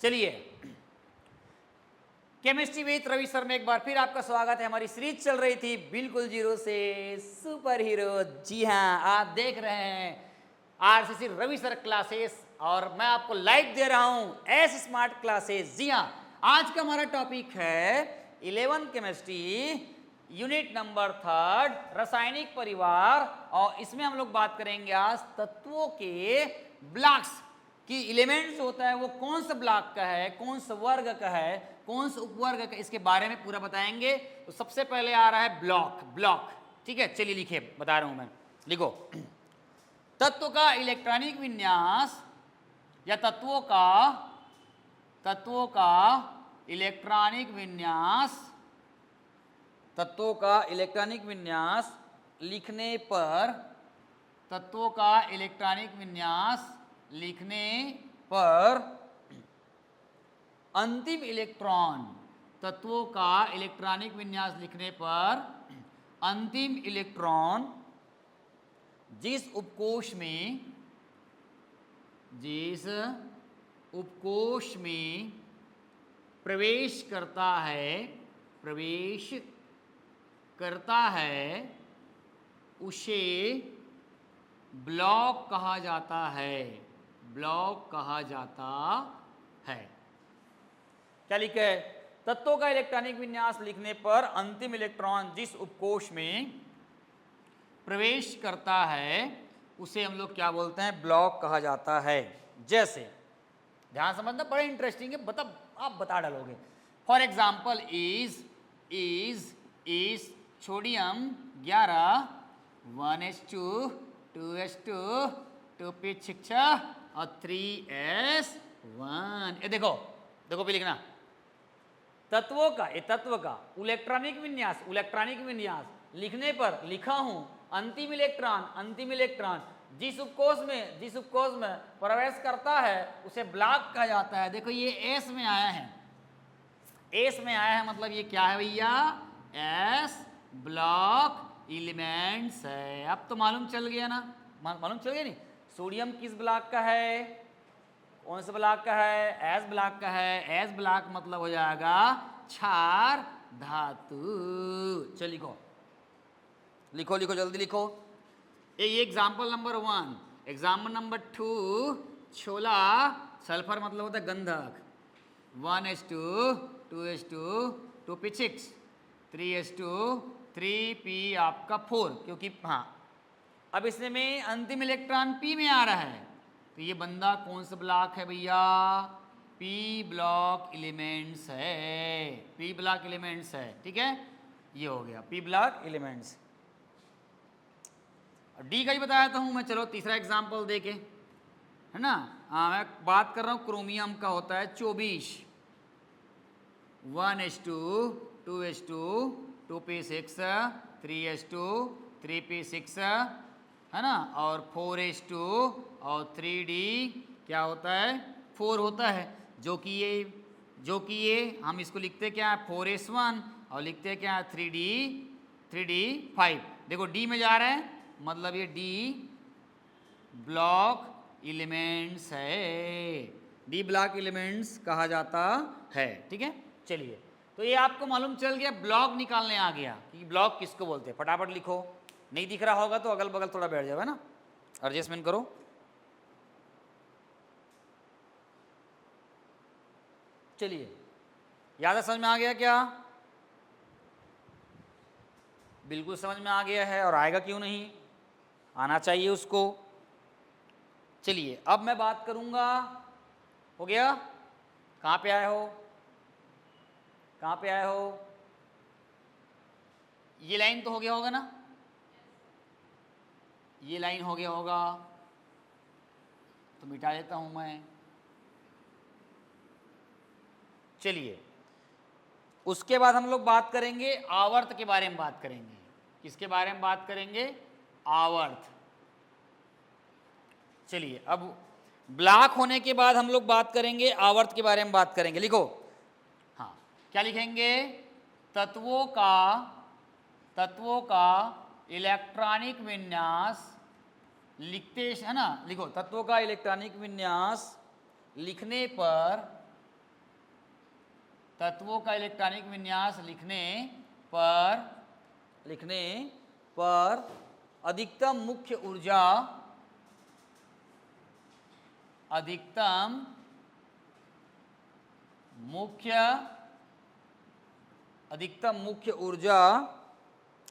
चलिए, chemistry with Ravi sir में एक बार फिर आपका स्वागत है। हमारी सीरीज चल रही थी बिल्कुल जीरो से सुपर हीरो। जी हाँ, आप देख रहे हैं आरसीसी रवि सर क्लासेस और मैं आपको लाइव दे रहा हूं एस स्मार्ट क्लासेस। जी हाँ, आज का हमारा टॉपिक है 11 केमिस्ट्री यूनिट नंबर 3 रासायनिक परिवार, और इसमें हम लोग बात करेंगे आज तत्वों के ब्लॉक्स कि एलिमेंट्स होता है वो कौन सा ब्लॉक का है, कौन सा वर्ग का है, कौन सा उपवर्ग का, इसके बारे में पूरा बताएंगे। तो सबसे पहले आ रहा है ब्लॉक। ठीक है, चलिए लिखिए, बता रहा हूं मैं, लिखो। तत्व का इलेक्ट्रॉनिक विन्यास या तत्वों का इलेक्ट्रॉनिक विन्यास, तत्वों का इलेक्ट्रॉनिक विन्यास लिखने पर, तत्वों का इलेक्ट्रॉनिक विन्यास लिखने पर अंतिम इलेक्ट्रॉन, तत्वों का इलेक्ट्रॉनिक विन्यास लिखने पर अंतिम इलेक्ट्रॉन जिस उपकोष में प्रवेश करता है उसे ब्लॉक कहा जाता है। क्या लिखा है? तत्वों का इलेक्ट्रॉनिक विन्यास लिखने पर अंतिम इलेक्ट्रॉन जिस उपकोष में प्रवेश करता है उसे हम लोग क्या बोलते हैं? ब्लॉक कहा जाता है। जैसे, ध्यान समझना, बड़े इंटरेस्टिंग है, आप बता डालोगे। For example is sodium 11 1s2 2s2 2p6 और 3s1। ये देखो भी लिखना। तत्व का इलेक्ट्रॉनिक विन्यास लिखने पर लिखा हूं अंतिम इलेक्ट्रॉन जिस उपकोष में प्रवेश करता है उसे ब्लॉक कहा जाता है। देखो ये एस में आया है, मतलब ये क्या है भैया? एस ब्लॉक एलिमेंट्स है। अब तो मालूम चल गया ना, मालूम चल गया नहीं? सोडियम किस ब्लॉक का है, कौन सा ब्लॉक का है? एस ब्लॉक का है। एस ब्लॉक मतलब हो जाएगा क्षार धातु। चलो लिखो जल्दी लिखो। ये एग्जाम्पल नंबर 1। एग्जाम्पल नंबर 2, छोला, सल्फर मतलब होता है गंधक, 1s2 2s2 2p6 3s2 3p आपका 4, क्योंकि हाँ अब इसमें अंतिम इलेक्ट्रॉन p में आ रहा है, तो ये बंदा कौन सा ब्लॉक है भैया? p ब्लॉक एलिमेंट्स है। ठीक है, ये हो गया p ब्लॉक एलिमेंट्स। डी का ही बताया था हूं मैं। चलो तीसरा एग्जाम्पल देके, है ना। मैं बात कर रहा हूं क्रोमियम का, होता है 24 1s2 2s2 2p6 3s2 3p6, है ना, और 4s2 और 3d क्या होता है? 4 होता है, जो कि ये हम इसको लिखते क्या है? 4s1 और लिखते क्या है? 3d5। देखो डी में जा रहा है, मतलब ये डी ब्लॉक एलिमेंट्स है, डी ब्लॉक एलिमेंट्स कहा जाता है। ठीक है, चलिए, तो ये आपको मालूम चल गया, ब्लॉक निकालने आ गया कि ब्लॉक किसको बोलते हैं। फटाफट लिखो, नहीं दिख रहा होगा तो अगल बगल थोड़ा बैठ जाओ, है ना, एडजस्टमेंट करो। चलिए, याद है, समझ में आ गया क्या? बिल्कुल समझ में आ गया है, और आएगा क्यों नहीं, आना चाहिए उसको। चलिए, अब मैं बात करूंगा, हो गया? कहाँ पे आए हो? ये लाइन तो हो गया होगा ना, ये लाइन हो गया होगा, तो मिटा देता हूं मैं। चलिए, उसके बाद हम लोग बात करेंगे आवर्त के बारे में बात करेंगे। किसके बारे में बात करेंगे? आवर्त। चलिए, अब ब्लॉक होने के बाद हम लोग बात करेंगे आवर्त के बारे में बात करेंगे। लिखो, हाँ, क्या लिखेंगे? तत्वों का इलेक्ट्रॉनिक विन्यास लिखते, है ना, लिखो, तत्वों का इलेक्ट्रॉनिक विन्यास लिखने पर तत्वों का इलेक्ट्रॉनिक विन्यास लिखने पर अधिकतम मुख्य ऊर्जा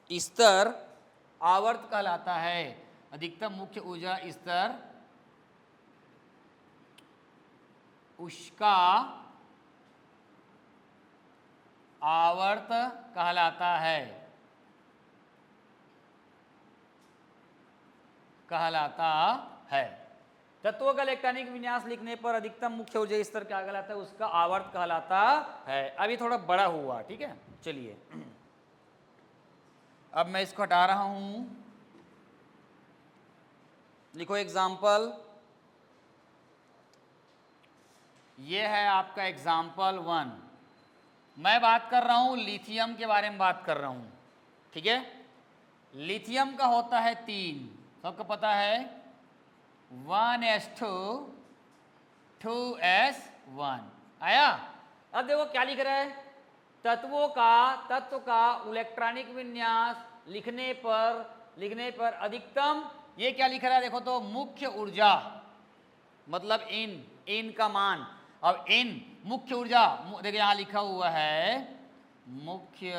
स्तर आवर्त कहलाता है। अधिकतम मुख्य ऊर्जा स्तर उसका आवर्त कहलाता है। तत्वों का इलेक्ट्रॉनिक विन्यास लिखने पर अधिकतम मुख्य ऊर्जा स्तर क्या कहलाता है? उसका आवर्त कहलाता है। अभी थोड़ा बड़ा हुआ, ठीक है। चलिए अब मैं इसको हटा रहा हूं। लिखो एग्जाम्पल। ये है आपका एग्जाम्पल 1। मैं बात कर रहा हूं लिथियम के बारे में बात कर रहा हूं, ठीक है। लिथियम का होता है 3, सबको पता है 1s2 2s1 आया। अब देखो क्या लिख रहा है, तत्व का इलेक्ट्रॉनिक विन्यास लिखने पर अधिकतम, ये क्या लिख रहा है देखो तो, मुख्य ऊर्जा मतलब इन का मान। अब मुख्य ऊर्जा देखिए यहां लिखा हुआ है मुख्य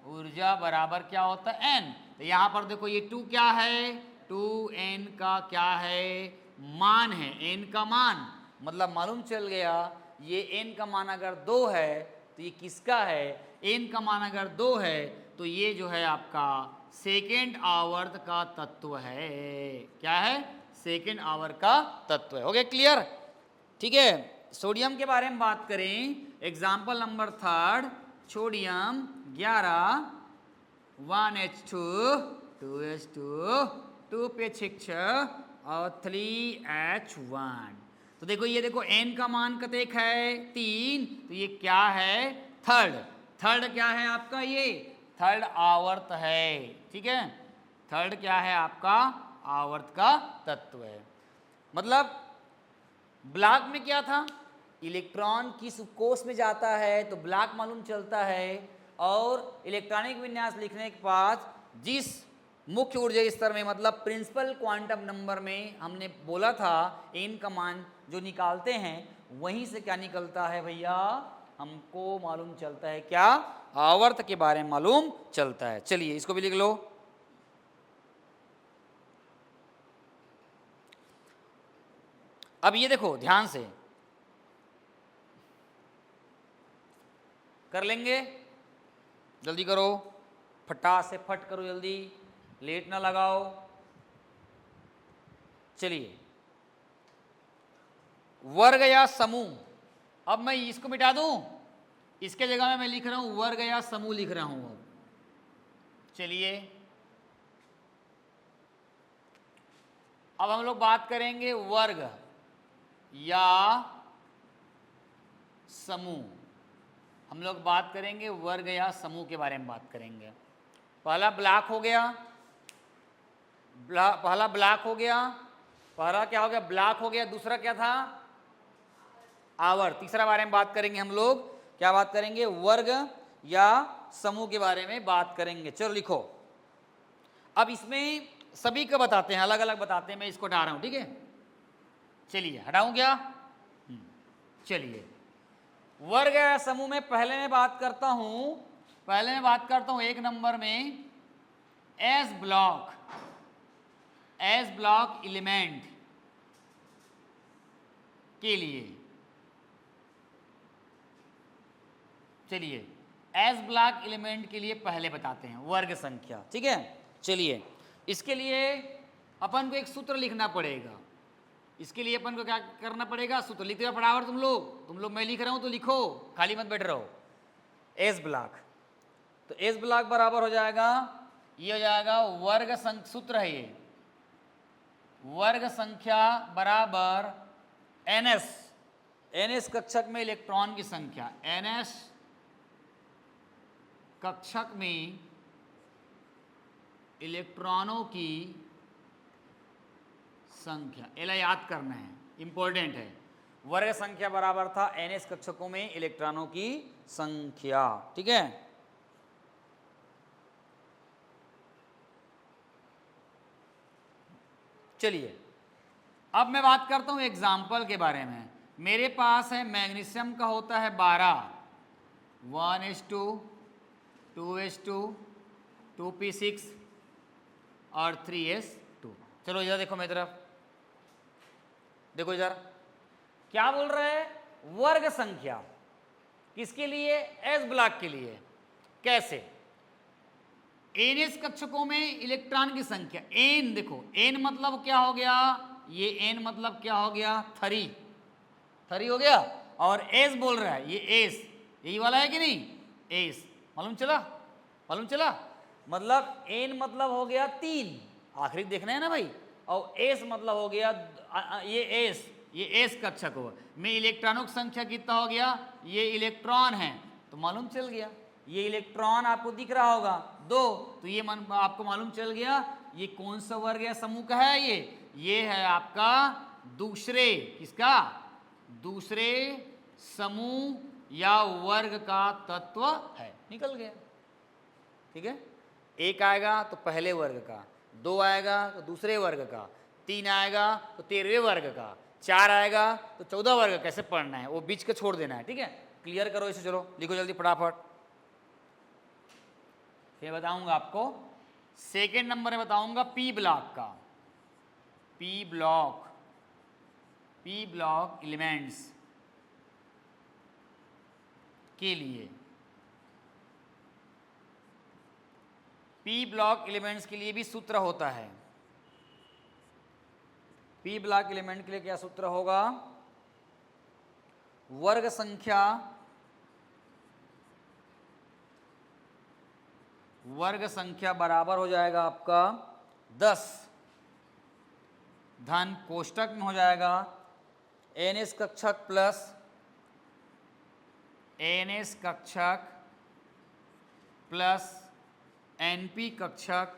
ऊर्जा बराबर क्या होता है n। तो यहां पर देखो ये 2 क्या है, 2n का क्या है, मान है, n का मान। मतलब मालूम चल गया ये n का मान अगर 2 है तो ये किसका है, n का मान अगर 2 है तो ये जो है आपका सेकेंड आवर्त का तत्व है। क्या है? सेकेंड आवर का तत्व है। हो गया क्लियर? ठीक है। सोडियम के बारे में बात करें, example number 3, sodium 11 1h2 2s2 2 पे 6 और 3h1। तो देखो ये देखो n का मान कतेक है 3, तो ये क्या है थर्ड क्या है आपका, ये थर्ड आवर्त है। ठीक है, थर्ड क्या है आपका आवर्त का तत्व है। मतलब ब्लॉक में क्या था, इलेक्ट्रॉन किस कोष में जाता है तो ब्लॉक मालूम चलता है, और इलेक्ट्रॉनिक विन्यास लिखने के बाद जिस मुख्य ऊर्जा स्तर में मतलब प्रिंसिपल क्वांटम नंबर में हमने बोला था n का मान जो निकालते हैं वहीं से क्या निकलता है भैया, हमको मालूम चलता है क्या, आवर्त के बारे में मालूम चलता है। चलिए इसको भी लिख लो। अब ये देखो ध्यान से कर लेंगे, जल्दी करो, फटा से फट करो, जल्दी लेट ना लगाओ। चलिए वर्ग या समूह, अब मैं इसको मिटा दूं, इसके जगह में मैं लिख रहा हूं वर्ग या समूह लिख रहा हूं। अब चलिए अब हम लोग बात करेंगे वर्ग या समूह। हम लोग बात करेंगे वर्ग या समूह के बारे में बात करेंगे। पहला ब्लॉक हो गया, पहला ब्लॉक हो गया, पहला क्या हो गया, ब्लॉक हो गया। दूसरा क्या था, आवर्त। तीसरा बारे में बात करेंगे हम लोग, क्या बात करेंगे, वर्ग या समूह के बारे में बात करेंगे। चलो लिखो। अब इसमें सभी को बताते हैं, अलग अलग बताते हैं। मैं इसको हटा रहा हूं, ठीक है। चलिए हटाऊं क्या, चलिए वर्ग या समूह में पहले मैं बात करता हूं, एक नंबर में एस ब्लॉक एलिमेंट के लिए। चलिए एस ब्लॉक एलिमेंट के लिए पहले बताते हैं वर्ग संख्या, ठीक है। चलिए इसके लिए अपन को एक सूत्र लिखना पड़ेगा। इसके लिए अपन को क्या करना पड़ेगा, सूत्र लिखते हुए फटाफट तुम लोग, मैं लिख रहा हूं तो लिखो, खाली मत बैठ रहो। एस ब्लॉक, तो एस ब्लॉक बराबर हो जाएगा, ये हो जाएगा वर्ग सूत्र है ये, वर्ग संख्या बराबर एनएस कक्षक में इलेक्ट्रॉन की संख्या, एनएस कक्षक में इलेक्ट्रॉनों की संख्या। एला याद करना है, इंपॉर्टेंट है। वर्ग संख्या बराबर था NS कक्षकों में इलेक्ट्रॉनों की संख्या। ठीक है, चलिए अब मैं बात करता हूं एग्जाम्पल के बारे में। मेरे पास है मैग्नीशियम का होता है 12, 1s2, 2s2, 2p6 और 3s2। चलो इधर देखो मेरी तरफ, देखो इधर क्या बोल रहे हैं, वर्ग संख्या किसके लिए, एस ब्लॉक के लिए। कैसे, एनएस कक्षकों में इलेक्ट्रॉन की संख्या, एन देखो, एन मतलब क्या हो गया, ये एन मतलब क्या हो गया, 3 हो गया, और एस बोल रहा है, ये एस यही वाला है कि नहीं, एस मालूम चला, मतलब एन मतलब हो गया 3, आखिरी देखना है ना भाई, और एस मतलब हो गया ये एस कक्षक हो में इलेक्ट्रॉनों की संख्या कितना हो गया, ये इलेक्ट्रॉन है तो मालूम चल गया, ये इलेक्ट्रॉन आपको दिख रहा होगा 2, तो ये आपको मालूम चल गया ये कौन सा वर्ग या समूह का है, ये है आपका दूसरे, किसका, दूसरे समूह या वर्ग का तत्व है, निकल गया। ठीक है, 1 आएगा तो पहले वर्ग का, 2 आएगा तो दूसरे वर्ग का, 3 आएगा तो 13वें वर्ग का, 4 आएगा तो 14 वर्ग। कैसे पढ़ना है वो बीच का छोड़ देना है। ठीक है, क्लियर करो इसे, चलो लिखो जल्दी फटाफट, फिर बताऊंगा आपको। सेकेंड नंबर में बताऊंगा पी ब्लॉक का, पी ब्लॉक एलिमेंट्स के लिए, पी ब्लॉक एलिमेंट्स के लिए भी सूत्र होता है। पी ब्लॉक एलिमेंट के लिए क्या सूत्र होगा, वर्ग संख्या बराबर हो जाएगा आपका 10 धन कोष्टक में हो जाएगा एनएस कक्षक प्लस एनएस कक्षक प्लस एनपी कक्षक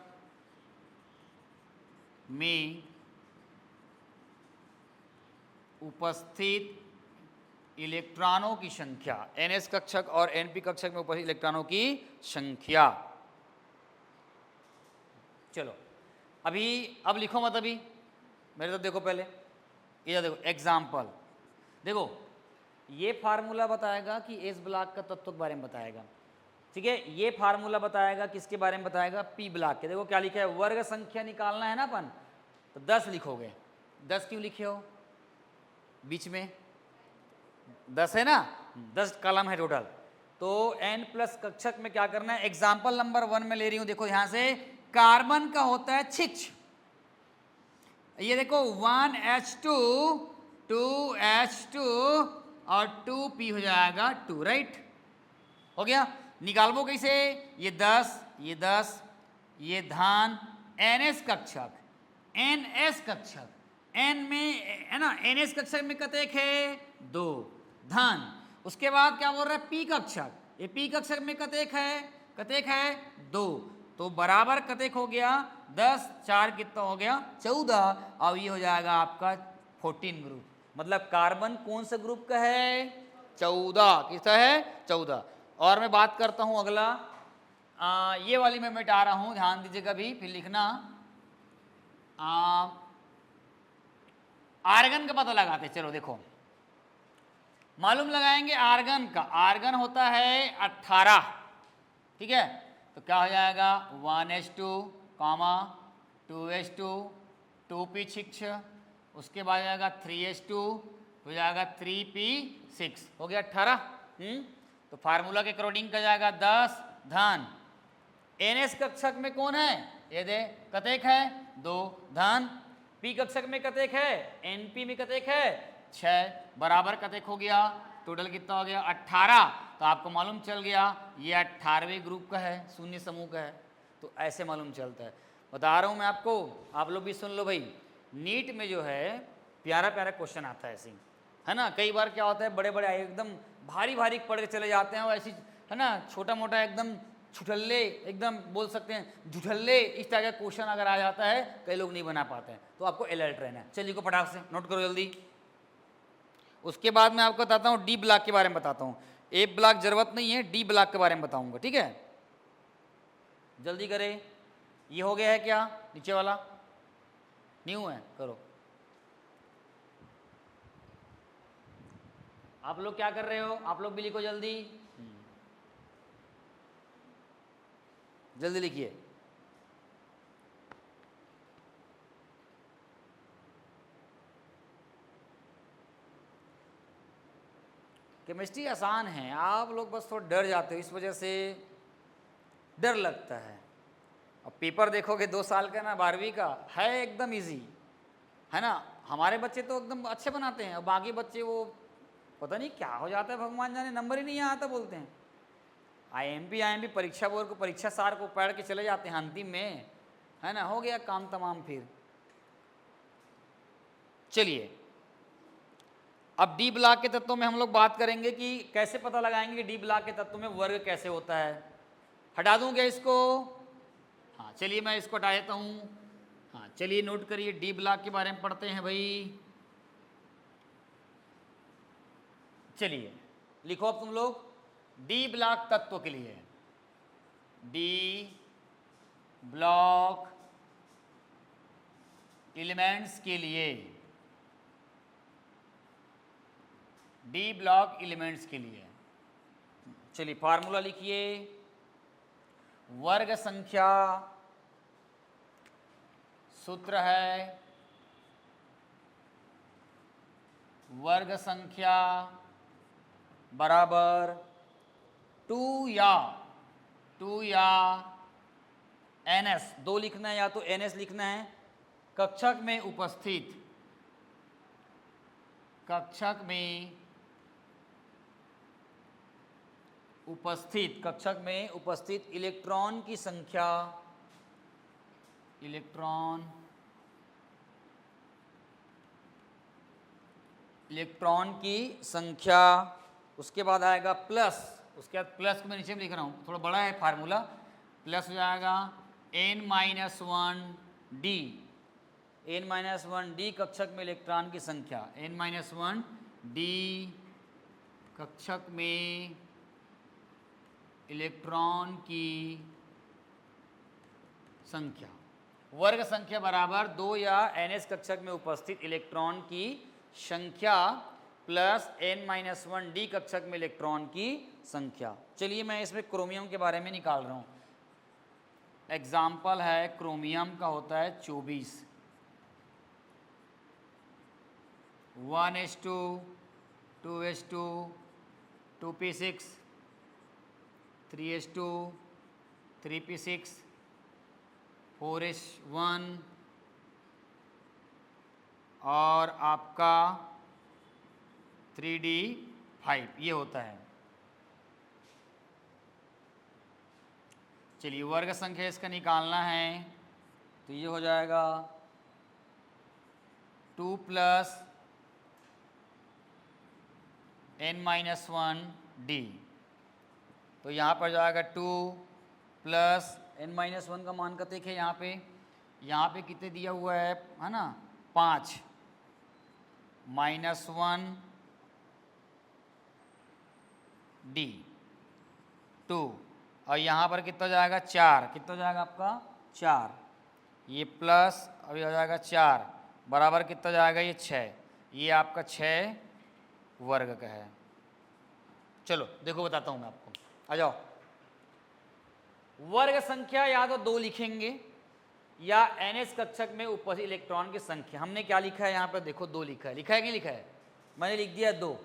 में उपस्थित इलेक्ट्रॉनों की संख्या, एनएस कक्षक और एनपी कक्षक में उपस्थित इलेक्ट्रॉनों की संख्या। चलो अब लिखो मत, अभी मेरे तो देखो पहले, इधर देखो एग्जाम्पल, देखो ये फार्मूला बताएगा कि एस ब्लॉक का तत्व के बारे में बताएगा। ठीक है, ये फार्मूला बताएगा किसके बारे में बताएगा, पी ब्लॉक के। देखो क्या लिखा है, वर्ग संख्या निकालना है ना अपन, तो 10 लिखोगे। 10 क्यों लिखे हो, बीच में 10 है ना, 10 कॉलम है टोटल, तो n प्लस कक्षक में क्या करना है। एग्जाम्पल नंबर 1 में ले रही हूं, देखो यहां से कार्बन का होता है 6, ये देखो 1h2 2h2 और 2p हो जाएगा 2, राइट, हो गया। निकालबो कैसे, ये 10 ये धान ns कक्षक, n में है ना, ns कक्षक में कतेक है 2 धन, उसके बाद क्या बोल रहा है p कक्षक, ये p कक्षक में कतेक है 2, तो बराबर कतेक हो गया 10, 4 कितना हो गया 14, अब ये हो जाएगा आपका 14 ग्रुप, मतलब कार्बन कौन सा ग्रुप का है 14, किसका है 14। और मैं बात करता हूं अगला, ये वाली मैं मिटा रहा हूं, ध्यान दीजिएगा भी, फिर लिखना। आर्गन का पता लगाते, चलो देखो मालूम लगाएंगे आर्गन का, आर्गन होता है 18, ठीक है, तो क्या हो जाएगा 1h2, 2h2, 2p6, उसके बाद जाएगा 3h2, हो जाएगा 3p6, हो गया 18। तो फार्मूला के अकॉर्डिंग का जाएगा 10 धन, एनएस कक्षक में कौन है, ये दे कतेक है 2 धन, पी कक्षक में कतेक है, एनपी में कतेक है 6, बराबर कतेक हो गया, टोटल कितना हो गया 18। तो आपको मालूम चल गया ये 18वें ग्रुप का है, शून्य समूह का है। तो ऐसे मालूम चलता है, बता रहा हूँ मैं आपको, आप लोग भी सुन लो भाई। नीट में जो है प्यारा प्यारा क्वेश्चन आता है ऐसे, है ना। कई बार क्या होता है, बड़े बड़े एकदम भारी भारी पढ़ के चले जाते हैं, और ऐसी है ना छोटा मोटा एकदम छुटल्ले, एकदम बोल सकते हैं झुठल्ले, इस तरह का क्वेश्चन अगर आ जाता है कई लोग नहीं बना पाते हैं, तो आपको अलर्ट रहना है। चलिए को फटाक से नोट करो जल्दी। उसके बाद मैं आपको बताता हूँ डी ब्लॉक के बारे में बताता हूँ। ए ब्लॉक जरूरत नहीं है, डी ब्लॉक के बारे में बताऊंगा, ठीक है। जल्दी करें। ये हो गया है क्या नीचे वाला? न्यू है, करो। आप लोग क्या कर रहे हो? आप लोग भी लिखो जल्दी, जल्दी लिखिए। केमिस्ट्री आसान है, आप लोग बस थोड़ा डर जाते हो, इस वजह से डर लगता है। अब पेपर देखोगे 2 साल का ना, 12वीं का है, एकदम इजी है ना। हमारे बच्चे तो एकदम अच्छे बनाते हैं, और बाकी बच्चे वो पता नहीं क्या हो जाता है, भगवान जाने, नंबर ही नहीं आता बोलते हैं। आईएमपी परीक्षा बोर्ड को, परीक्षा सार को पढ़ के चले जाते हैं अंतिम में, है ना, हो गया काम तमाम। फिर चलिए, अब डी ब्लॉक के तत्वों में हम लोग बात करेंगे कि कैसे पता लगाएंगे कि डी ब्लॉक के तत्वों में वर्ग कैसे होता है। हटा दूं क्या इसको? हाँ चलिए, मैं इसको हटा देता हूँ। हाँ चलिए, नोट करिए, डी ब्लॉक के बारे में पढ़ते हैं भाई। चलिए लिखो अब तुम लोग, डी ब्लॉक तत्व के लिए, डी ब्लॉक एलिमेंट्स के लिए, डी ब्लॉक एलिमेंट्स के लिए। चलिए फार्मूला लिखिए, वर्ग संख्या, सूत्र है वर्ग संख्या बराबर 2 या ns, 2 लिखना है या तो ns लिखना है, कक्षक में उपस्थित, कक्षक में उपस्थित इलेक्ट्रॉन की संख्या, इलेक्ट्रॉन की संख्या, उसके बाद आएगा प्लस, उसके बाद प्लस को मैं नीचे में लिख रहा हूँ, थोड़ा बड़ा है फार्मूला, प्लस हो जाएगा n-1d, n-1d कक्षक में इलेक्ट्रॉन की संख्या, n-1d कक्षक में इलेक्ट्रॉन की संख्या, वर्ग संख्या बराबर 2 या ns कक्षक में उपस्थित इलेक्ट्रॉन की संख्या प्लस n-1d कक्षक में इलेक्ट्रॉन की संख्या। चलिए मैं इसमें क्रोमियम के बारे में निकाल रहा हूँ। एग्जाम्पल है, क्रोमियम का होता है 24, 1s2, 2s2, 2p6, 3s2, 3p6, 4s1 और आपका 3d5, ये होता है। चलिए वर्ग संख्या इसका निकालना है, तो ये हो जाएगा 2 प्लस n-1d, तो यहाँ पर जाएगा 2 प्लस n-1 का मान का देखें यहाँ पे कितने दिया हुआ है ना, 5 -1 d 2, और यहाँ पर कितना जाएगा 4, कितना जाएगा आपका 4, ये प्लस और ये हो जाएगा 4 बराबर कितना जाएगा ये 6, ये आपका 6 वर्ग का है। चलो देखो बताता हूँ मैं आपको, आ जाओ। वर्ग संख्या या तो 2 लिखेंगे या ns कक्षक में उपस्थित इलेक्ट्रॉन की संख्या। हमने क्या लिखा है यहाँ पर देखो, 2 लिखा है, लिखा है कि लिखा है? मैंने लिख दिया 2।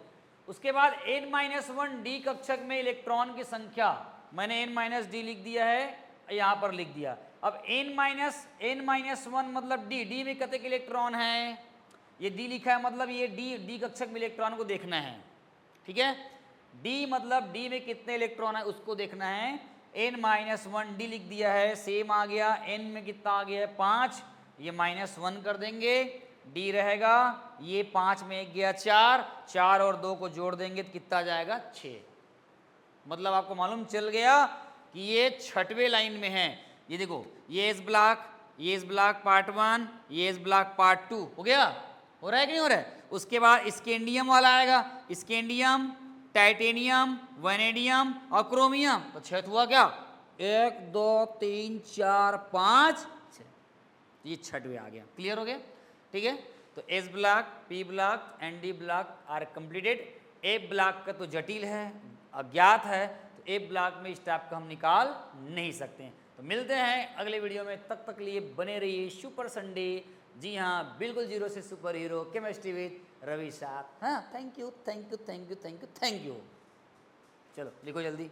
उसके बाद n-1d कक्षक में इलेक्ट्रॉन की संख्या, मैंने n-d लिख दिया है, यहाँ पर लिख दिया। अब n-1 मतलब d में कितने इलेक्ट्रॉन है, ये d लिखा है, मतलब ये d कक्षक में इलेक्ट्रॉन को देखना है, ठीक है। d मतलब d में कितने इलेक्ट्रॉन है उसको देखना है। n-1d लिख दिया है, सेम आ गया, n में कितना आ गया है 5, ये -1 कर देंगे, d रहेगा, ये 5 में 1 गया 4 और 2 को जोड़ देंगे तो कितना जाएगा 6। मतलब आपको मालूम चल गया कि ये 6वें लाइन में है। ये देखो, ये एस ब्लॉक पार्ट 1, ये एस ब्लॉक पार्ट 2 हो गया, हो रहा है कि नहीं हो रहा है? उसके बाद स्कैंडियम वाला आएगा, स्कैंडियम, टाइटेनियम, वैनेडियम और क्रोमियम। तो 6 हुआ क्या? 1 2 3 4 5 6, ये 6वें आ गया। क्लियर हो गया? ठीक है, तो S block, P block and D block are completed. A block का तो जटिल है, अज्ञात है, तो ए ब्लॉक में इस टाइप का हम निकाल नहीं सकते हैं। तो मिलते हैं अगले वीडियो में, तब तक लिए बने रहिए सुपर संडे। जी हाँ, बिल्कुल जीरो से super hero, chemistry with Ravi साहब। हाँ, thank you thank you thank you thank you thank you. चलो लिखो जल्दी।